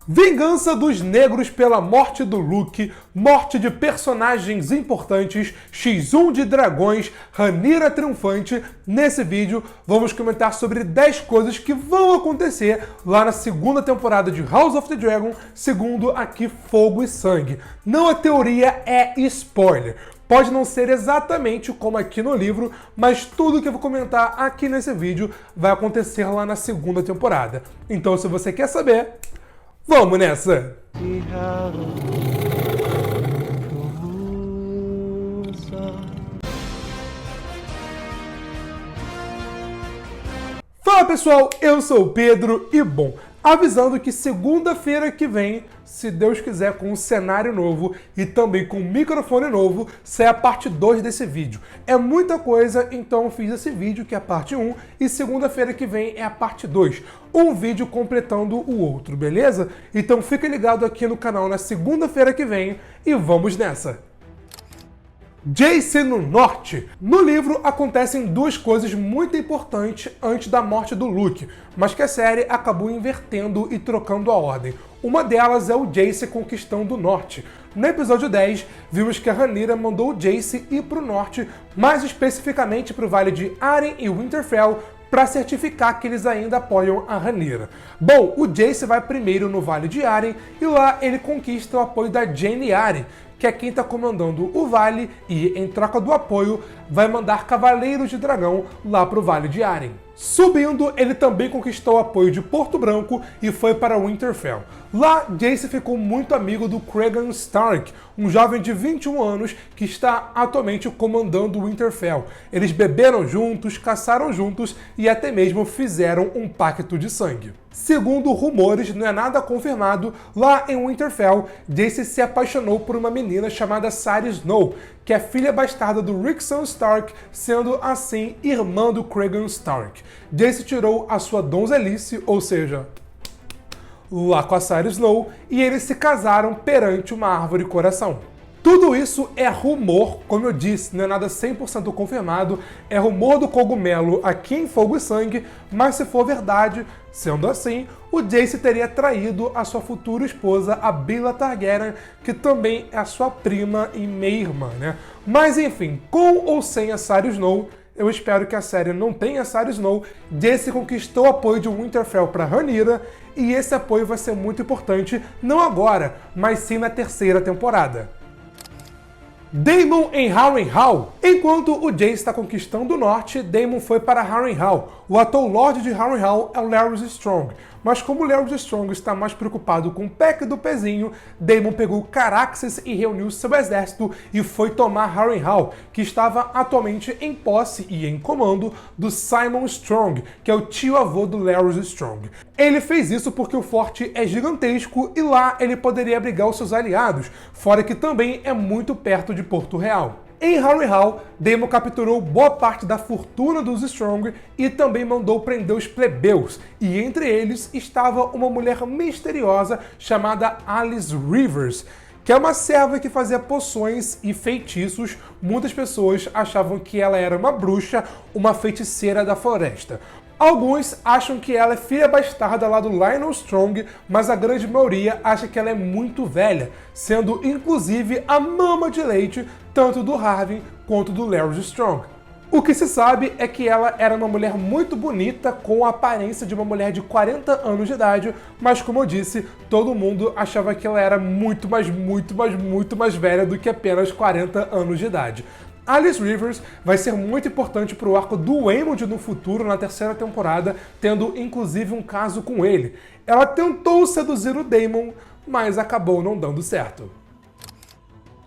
Vingança dos negros pela morte do Luke, morte de personagens importantes, X1 de dragões, Rhaenyra triunfante. Nesse vídeo vamos comentar sobre 10 coisas que vão acontecer lá na segunda temporada de House of the Dragon, segundo aqui Fogo e Sangue. Não é teoria, é spoiler. Pode não ser exatamente como aqui no livro, mas tudo que eu vou comentar aqui nesse vídeo vai acontecer lá na segunda temporada. Então se você quer saber, vamos nessa! Fala pessoal, eu sou o Pedro e bom, avisando que segunda-feira que vem, se Deus quiser, com um cenário novo e também com um microfone novo, sai a parte 2 desse vídeo. É muita coisa, então eu fiz esse vídeo que é a parte 1 e segunda-feira que vem é a parte 2. Um vídeo completando o outro, beleza? Então fica ligado aqui no canal na segunda-feira que vem e vamos nessa! Jace no Norte. No livro acontecem duas coisas muito importantes antes da morte do Luke, mas que a série acabou invertendo e trocando a ordem. Uma delas é o Jace conquistando o Norte. No episódio 10, vimos que a Rhaenyra mandou o Jace ir para o Norte, mais especificamente para o Vale de Arryn e Winterfell, para certificar que eles ainda apoiam a Rhaenyra. Bom, o Jace vai primeiro no Vale de Arryn e lá ele conquista o apoio da Jaime Arryn, que é quem está comandando o vale e, em troca do apoio, vai mandar Cavaleiros de Dragão lá para o Vale de Arryn. Subindo, ele também conquistou o apoio de Porto Branco e foi para Winterfell. Lá, Jace ficou muito amigo do Cregan Stark, um jovem de 21 anos que está atualmente comandando Winterfell. Eles beberam juntos, caçaram juntos e até mesmo fizeram um pacto de sangue. Segundo rumores, não é nada confirmado, lá em Winterfell, Jace se apaixonou por uma menina chamada Ciri Snow, que é filha bastarda do Rickson Stark, sendo assim irmã do Cregan Stark. Jace tirou a sua donzelice, ou seja, lá com a Ciri Snow, e eles se casaram perante uma árvore coração. Tudo isso é rumor, como eu disse, não é nada 100% confirmado, é rumor do cogumelo aqui em Fogo e Sangue, mas se for verdade, sendo assim, o Jace teria traído a sua futura esposa, a Baela Targaryen, que também é a sua prima e meia-irmã, né? Mas enfim, com ou sem a Ciri Snow, eu espero que a série não tenha Ciri Snow, Jace conquistou o apoio de Winterfell para Rhaenyra, e esse apoio vai ser muito importante, não agora, mas sim na terceira temporada. Daemon em Harrenhal. Enquanto o Jace está conquistando o norte, Daemon foi para Harrenhal. O atual Lorde de Harrenhal é o Larys Strong. Mas como o Larys Strong está mais preocupado com o pack do pezinho, Daemon pegou Caraxes e reuniu seu exército e foi tomar Harrenhal, que estava atualmente em posse e em comando do Simon Strong, que é o tio-avô do Larys Strong. Ele fez isso porque o forte é gigantesco e lá ele poderia abrigar os seus aliados, fora que também é muito perto de Porto Real. Em Harrenhal, Daemon capturou boa parte da fortuna dos Strong e também mandou prender os plebeus, e entre eles estava uma mulher misteriosa chamada Alice Rivers, que é uma serva que fazia poções e feitiços. Muitas pessoas achavam que ela era uma bruxa, uma feiticeira da floresta. Alguns acham que ela é filha bastarda lá do Lyonel Strong, mas a grande maioria acha que ela é muito velha, sendo inclusive a mama de leite tanto do Harwin quanto do Larys Strong. O que se sabe é que ela era uma mulher muito bonita, com a aparência de uma mulher de 40 anos de idade, mas como eu disse, todo mundo achava que ela era muito mais velha do que apenas 40 anos de idade. Alice Rivers vai ser muito importante para o arco do Waymond no futuro, na terceira temporada, tendo inclusive um caso com ele. Ela tentou seduzir o Daemon, mas acabou não dando certo.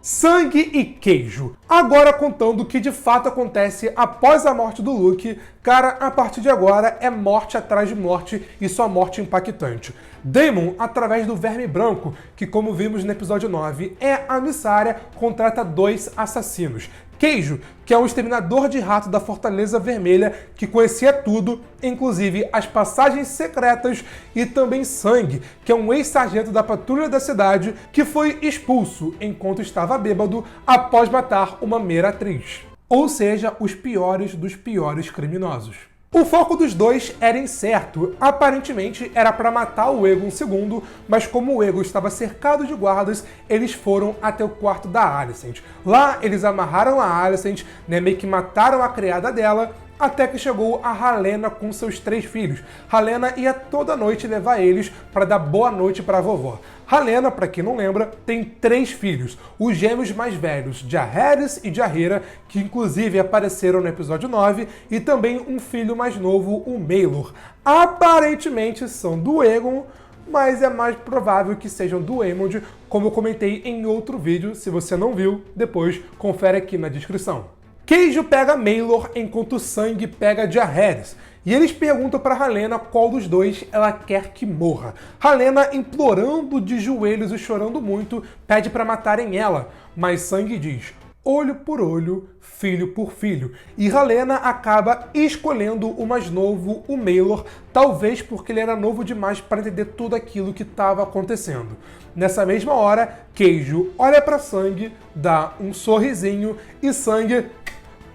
Sangue e queijo. Agora contando o que de fato acontece após a morte do Luke, cara, a partir de agora é morte atrás de morte e só morte impactante. Daemon, através do Verme Branco, que como vimos no episódio 9, é a emissária, contrata 2 assassinos. Queijo, que é um exterminador de rato da Fortaleza Vermelha, que conhecia tudo, inclusive as passagens secretas, e também Sangue, que é um ex-sargento da patrulha da cidade, que foi expulso enquanto estava bêbado após matar uma meretriz. Ou seja, os piores dos piores criminosos. O foco dos dois era incerto. Aparentemente era para matar o Aegon II, mas como o Aegon estava cercado de guardas, eles foram até o quarto da Alicent. Lá eles amarraram a Alicent, meio que mataram a criada dela, até que chegou a Helaena com seus 3 filhos. Helaena ia toda noite levar eles para dar boa noite para a vovó. Helaena, para quem não lembra, tem 3 filhos, os gêmeos mais velhos, Jaehaerys e Jaehaera, que inclusive apareceram no episódio 9, e também um filho mais novo, o Maelor. Aparentemente são do Aegon, mas é mais provável que sejam do Aemond, como eu comentei em outro vídeo. Se você não viu, depois confere aqui na descrição. Queijo pega Maelor enquanto Sangue pega Jaehaerys. E eles perguntam para Helaena qual dos dois ela quer que morra. Helaena, implorando de joelhos e chorando muito, pede para matarem ela, mas Sangue diz: olho por olho, filho por filho. E Helaena acaba escolhendo o mais novo, o Maelor, talvez porque ele era novo demais para entender tudo aquilo que estava acontecendo. Nessa mesma hora, Queijo olha para Sangue, dá um sorrisinho e Sangue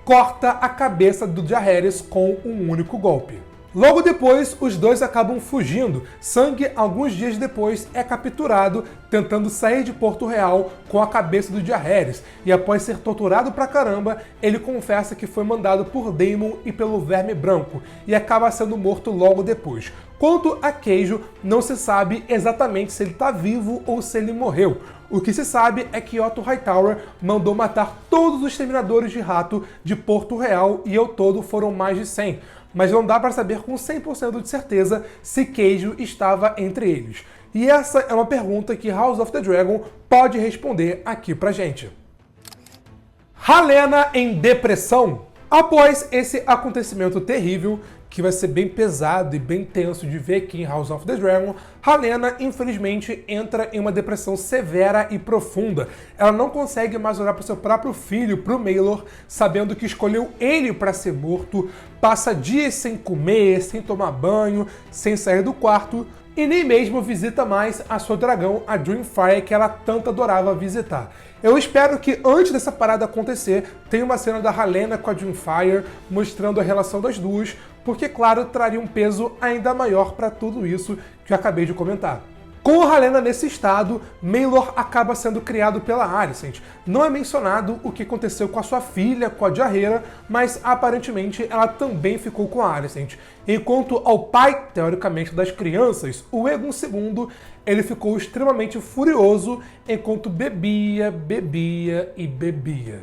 corta a cabeça do Jaehaerys com um único golpe. Logo depois, os dois acabam fugindo. Sangue, alguns dias depois, é capturado tentando sair de Porto Real com a cabeça do Jaehaerys. E após ser torturado pra caramba, ele confessa que foi mandado por Daemon e pelo Verme Branco, e acaba sendo morto logo depois. Quanto a Queijo, não se sabe exatamente se ele está vivo ou se ele morreu. O que se sabe é que Otto Hightower mandou matar todos os Exterminadores de Rato de Porto Real, e ao todo foram mais de 100. Mas não dá para saber com 100% de certeza se Queijo estava entre eles. E essa é uma pergunta que House of the Dragon pode responder aqui pra gente. Helaena em depressão. Após esse acontecimento terrível, que vai ser bem pesado e bem tenso de ver aqui em House of the Dragon, Helaena, infelizmente, entra em uma depressão severa e profunda. Ela não consegue mais olhar para o seu próprio filho, para o Maelor, sabendo que escolheu ele para ser morto, passa dias sem comer, sem tomar banho, sem sair do quarto, e nem mesmo visita mais a sua dragão, a Dreamfire, que ela tanto adorava visitar. Eu espero que antes dessa parada acontecer, tenha uma cena da Helaena com a Dreamfire, mostrando a relação das duas, porque, claro, traria um peso ainda maior para tudo isso que eu acabei de comentar. Com a Helaena nesse estado, Maelor acaba sendo criado pela Alicent. Não é mencionado o que aconteceu com a sua filha, com a Jaehaera, mas aparentemente ela também ficou com a Alicent. Enquanto ao pai, teoricamente, das crianças, o Aegon II, ele ficou extremamente furioso enquanto bebia, bebia e bebia.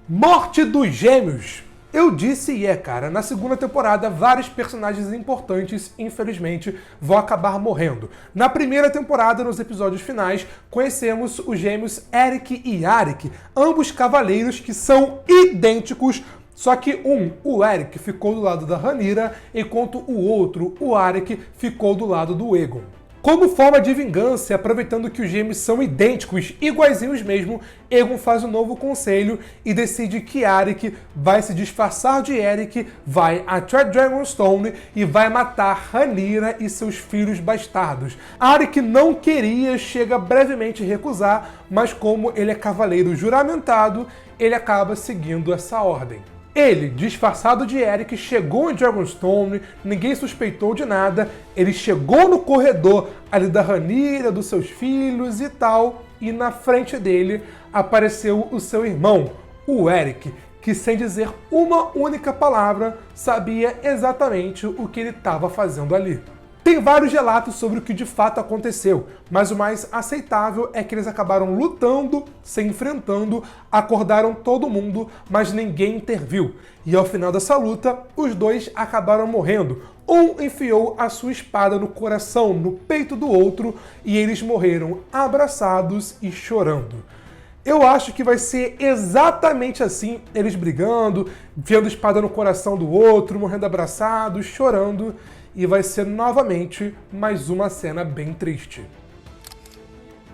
Morte dos Gêmeos. Eu disse e cara, na segunda temporada vários personagens importantes, infelizmente, vão acabar morrendo. Na primeira temporada, nos episódios finais, conhecemos os gêmeos Eric e Arik, ambos cavaleiros que são idênticos, só que o Eric, ficou do lado da Rhaenyra, enquanto o outro, o Arik, ficou do lado do Aegon. Como forma de vingança, aproveitando que os gêmeos são idênticos, iguaizinhos mesmo, Aegon faz um novo conselho e decide que Arik vai se disfarçar de Eric, vai até Dragonstone e vai matar Rhaenyra e seus filhos bastardos. Arik não queria, chega a brevemente recusar, mas como ele é cavaleiro juramentado, ele acaba seguindo essa ordem. Ele, disfarçado de Eric, chegou em Dragonstone, ninguém suspeitou de nada, ele chegou no corredor ali da Rhaenyra, dos seus filhos e tal, e na frente dele apareceu o seu irmão, o Eric, que sem dizer uma única palavra, sabia exatamente o que ele estava fazendo ali. Tem vários relatos sobre o que de fato aconteceu, mas o mais aceitável é que eles acabaram lutando, se enfrentando, acordaram todo mundo, mas ninguém interviu. E ao final dessa luta, os dois acabaram morrendo. Um enfiou a sua espada no coração, no peito do outro, e eles morreram abraçados e chorando. Eu acho que vai ser exatamente assim, eles brigando, enfiando a espada no coração do outro, morrendo abraçados, chorando. E vai ser novamente mais uma cena bem triste.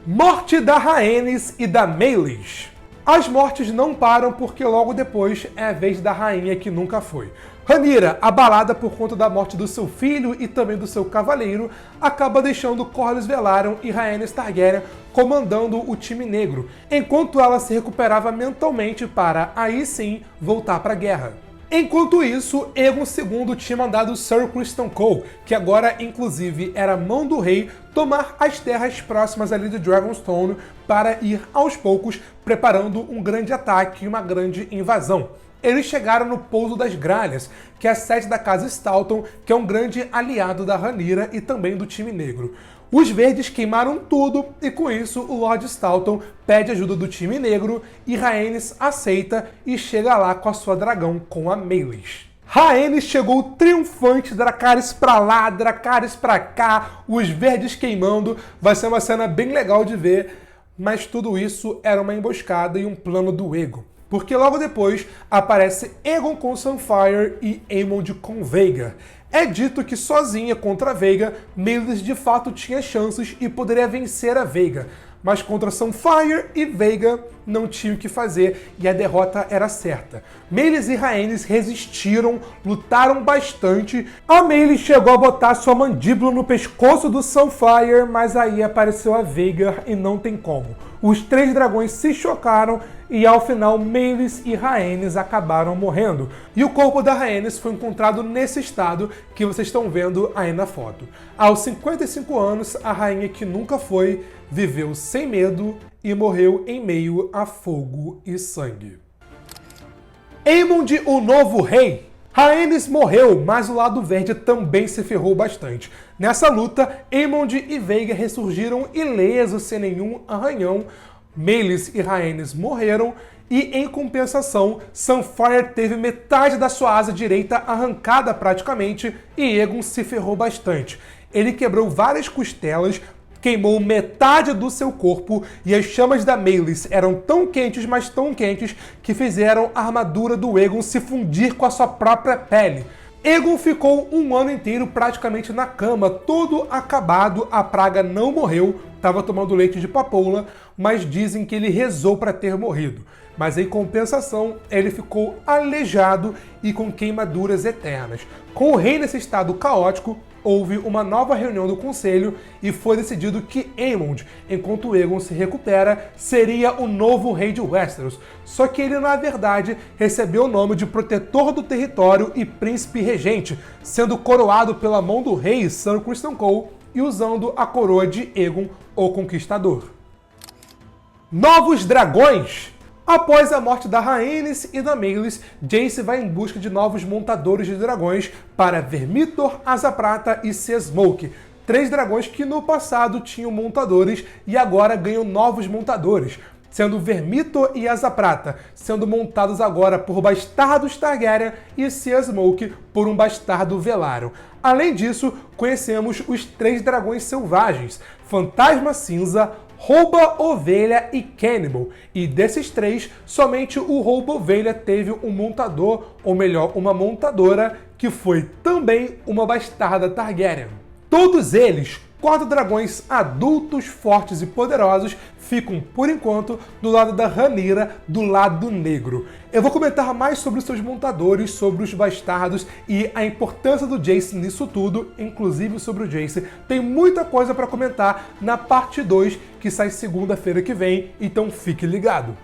Morte da Rhaenys e da Meleys. As mortes não param porque logo depois é a vez da rainha que nunca foi. Rhaenyra, abalada por conta da morte do seu filho e também do seu cavaleiro, acaba deixando Corlys Velaryon e Rhaenys Targaryen comandando o time negro, enquanto ela se recuperava mentalmente para, aí sim, voltar para a guerra. Enquanto isso, Aegon II tinha mandado Sir Criston Cole, que agora inclusive era mão do rei, tomar as terras próximas ali de Dragonstone para ir aos poucos preparando um grande ataque e uma grande invasão. Eles chegaram no Pouso das Gralhas, que é a sede da casa Staunton, que é um grande aliado da Rhaenyra e também do time negro. Os verdes queimaram tudo e com isso o Lord Staunton pede ajuda do time negro e Rhaenys aceita e chega lá com a sua dragão, com a Meleys. Rhaenys chegou triunfante, Dracarys pra lá, Dracarys pra cá, os verdes queimando, vai ser uma cena bem legal de ver, mas tudo isso era uma emboscada e um plano do Aegon. Porque logo depois aparece Aegon com Sunfyre e Aemond com Vhagar. É dito que sozinha contra Vhagar, Meleys de fato tinha chances e poderia vencer a Vhagar. Mas contra Sunfyre e Vhagar não tinha o que fazer e a derrota era certa. Meleys e Rhaenys resistiram, lutaram bastante. A Meleys chegou a botar sua mandíbula no pescoço do Sunfyre, mas aí apareceu a Vhagar e não tem como. Os três dragões se chocaram e ao final Meleys e Rhaenys acabaram morrendo. E o corpo da Rhaenys foi encontrado nesse estado que vocês estão vendo aí na foto. Aos 55 anos, a rainha que nunca foi, viveu sem medo e morreu em meio a fogo e sangue. Aemond, o novo rei. Rhaenys morreu, mas o lado verde também se ferrou bastante. Nessa luta, Aemond e Vhagar ressurgiram ilesos, sem nenhum arranhão. Meleys e Rhaenys morreram e, em compensação, Sunfyre teve metade da sua asa direita arrancada praticamente e Aegon se ferrou bastante. Ele quebrou várias costelas, queimou metade do seu corpo e as chamas da Meleys eram tão quentes, mas tão quentes, que fizeram a armadura do Aegon se fundir com a sua própria pele. Aegon ficou um ano inteiro praticamente na cama, todo acabado, a praga não morreu, estava tomando leite de papoula, mas dizem que ele rezou para ter morrido. Mas em compensação, ele ficou aleijado e com queimaduras eternas. Com o rei nesse estado caótico, houve uma nova reunião do conselho e foi decidido que Aemond, enquanto Aegon se recupera, seria o novo rei de Westeros. Só que ele, na verdade, recebeu o nome de protetor do território e príncipe regente, sendo coroado pela mão do rei Sir Criston Cole e usando a coroa de Aegon, o Conquistador. Novos dragões! Após a morte da Rhaenys e da Meleys, Jace vai em busca de novos montadores de dragões para Vermithor, Asa Prata e Sea Smoke. Três dragões que no passado tinham montadores e agora ganham novos montadores, sendo Vermithor e Asa Prata sendo montados agora por bastardos Targaryen e Sea Smoke por um bastardo Velaryon. Além disso, conhecemos os três dragões selvagens, Fantasma Cinza, Rouba Ovelha e Cannibal. E desses três, somente o Rouba Ovelha teve um montador, ou melhor, uma montadora, que foi também uma bastarda Targaryen. Todos eles, 4 dragões adultos, fortes e poderosos, ficam, por enquanto, do lado da Rhaenyra, do lado negro. Eu vou comentar mais sobre os seus montadores, sobre os bastardos e a importância do Jace nisso tudo, inclusive sobre o Jace. Tem muita coisa para comentar na parte 2, que sai segunda-feira que vem, então fique ligado.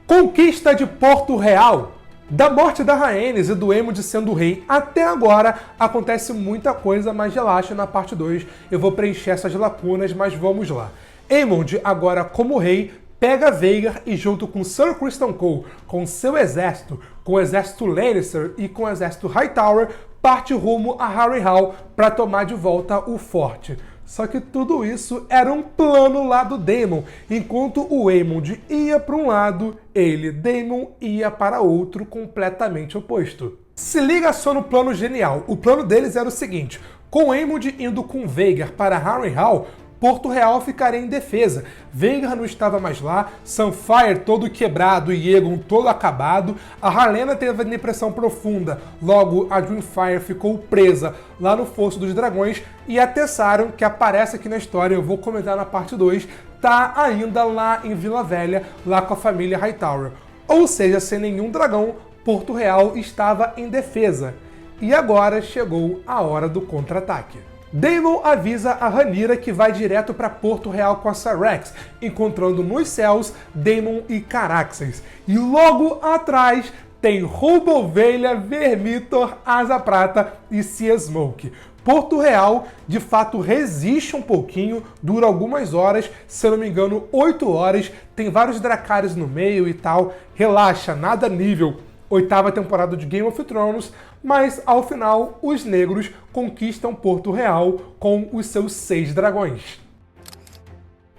Conquista de Porto Real. Da morte da Rhaenys e do Aemond sendo rei até agora, acontece muita coisa, mas relaxa, na parte 2 eu vou preencher essas lacunas, mas vamos lá. Aemond, agora como rei, pega Vhagar e junto com Sir Criston Cole, com seu exército, com o exército Lannister e com o exército Hightower, parte rumo a Harrenhal para tomar de volta o forte. Só que tudo isso era um plano lá do Daemon. Enquanto o Aemond ia para um lado, ele, Daemon, ia para outro completamente oposto. Se liga só no plano genial. O plano deles era o seguinte: com Aemond indo com Vhagar para Harrenhal, Porto Real ficaria em defesa. Vhagar não estava mais lá, Sunfyre todo quebrado e Aegon todo acabado, a Helaena teve depressão profunda, logo a Dreamfyre ficou presa lá no Fosso dos Dragões e a Tessarion, que aparece aqui na história, eu vou comentar na parte 2, tá ainda lá em Vila Velha, lá com a família Hightower. Ou seja, sem nenhum dragão, Porto Real estava em defesa. E agora chegou a hora do contra-ataque. Daemon avisa a Rhaenyra que vai direto para Porto Real com a Syrax, encontrando nos céus Daemon e Caraxes. E logo atrás tem Roubovelha, Vermithor, Asa Prata e Sea Smoke. Porto Real, de fato, resiste um pouquinho, dura algumas horas, se eu não me engano, 8 horas, tem vários Dracarys no meio e tal. Relaxa, nada nível 8ª temporada de Game of Thrones, mas ao final os negros conquistam Porto Real com os seus 6 dragões.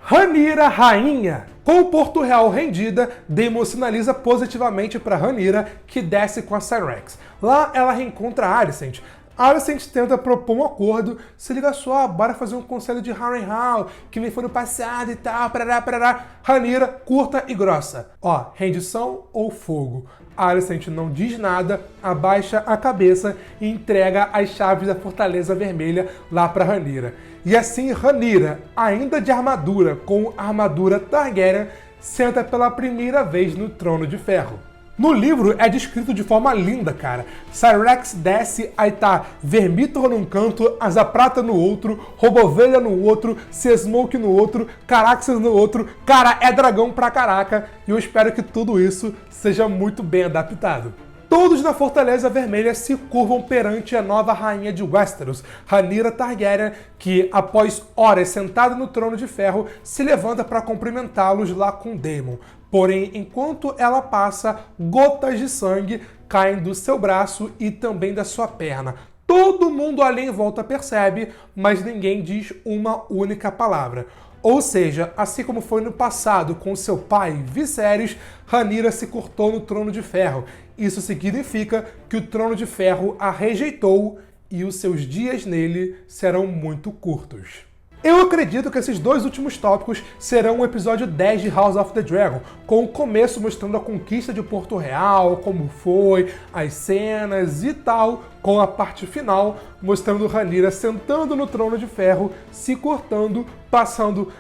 Rhaenyra, rainha. Com Porto Real rendida, Daemon sinaliza positivamente para Rhaenyra, que desce com a Syrax. Lá ela reencontra a Alicent. A Alicent tenta propor um acordo, se liga só, bora fazer um conselho de Harrenhal, que nem foi no passado e tal, parará. Rhaenyra, curta e grossa. Ó, rendição ou fogo? A Alicent não diz nada, abaixa a cabeça e entrega as chaves da Fortaleza Vermelha lá para Rhaenyra. E assim Rhaenyra, ainda de armadura, com armadura Targaryen, senta pela primeira vez no Trono de Ferro. No livro é descrito de forma linda, cara. Syrax desce, aí tá Vermithor num canto, Asa Prata no outro, Roubovelha no outro, Sea Smoke no outro, Caraxes no outro. Cara, é dragão pra caraca, e eu espero que tudo isso seja muito bem adaptado. Todos na Fortaleza Vermelha se curvam perante a nova rainha de Westeros, Rhaenyra Targaryen, que, após horas sentada no Trono de Ferro, se levanta para cumprimentá-los lá com Daemon. Porém, enquanto ela passa, gotas de sangue caem do seu braço e também da sua perna. Todo mundo ali em volta percebe, mas ninguém diz uma única palavra. Ou seja, assim como foi no passado com seu pai, Viserys, Rhaenyra se cortou no Trono de Ferro. Isso significa que o Trono de Ferro a rejeitou e os seus dias nele serão muito curtos. Eu acredito que esses dois últimos tópicos serão o episódio 10 de House of the Dragon, com o começo mostrando a conquista de Porto Real, como foi, as cenas e tal, com a parte final mostrando Rhaenyra sentando no Trono de Ferro, se cortando, passando,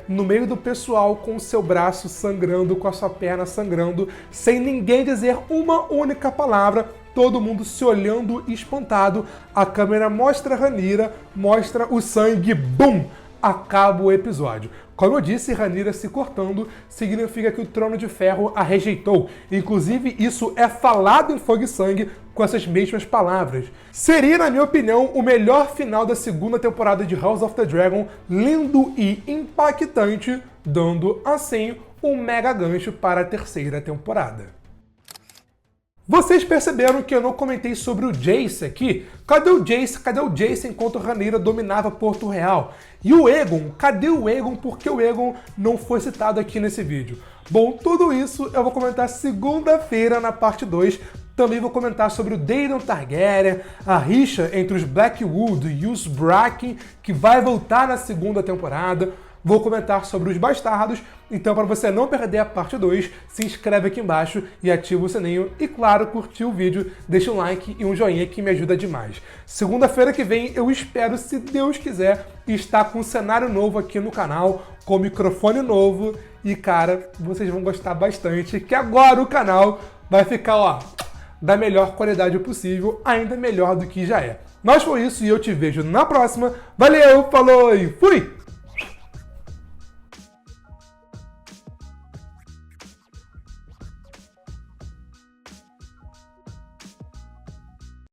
no meio do pessoal com o seu braço sangrando, com a sua perna sangrando, sem ninguém dizer uma única palavra, todo mundo se olhando espantado. A câmera mostra Rhaenyra, mostra o sangue, bum! Acaba o episódio. Como eu disse, Rhaenyra se cortando significa que o Trono de Ferro a rejeitou. Inclusive, isso é falado em Fogo e Sangue com essas mesmas palavras. Seria, na minha opinião, o melhor final da segunda temporada de House of the Dragon, lindo e impactante, dando, assim, um mega gancho para a terceira temporada. Vocês perceberam que eu não comentei sobre o Jace aqui? Cadê o Jace? Cadê o Jace enquanto Rhaenyra dominava Porto Real? E o Aegon? Cadê o Aegon? Por que o Aegon não foi citado aqui nesse vídeo? Bom, tudo isso eu vou comentar segunda-feira na parte 2. Também vou comentar sobre o Daemon Targaryen, a rixa entre os Blackwood e os Bracken, que vai voltar na segunda temporada. Vou comentar sobre os bastardos, então para você não perder a parte 2, se inscreve aqui embaixo e ativa o sininho. E claro, curtiu o vídeo, deixa um like e um joinha que me ajuda demais. Segunda-feira que vem eu espero, se Deus quiser, estar com um cenário novo aqui no canal, com microfone novo. E cara, vocês vão gostar bastante, que agora o canal vai ficar, da melhor qualidade possível, ainda melhor do que já é. Mas foi isso e eu te vejo na próxima. Valeu, falou e fui!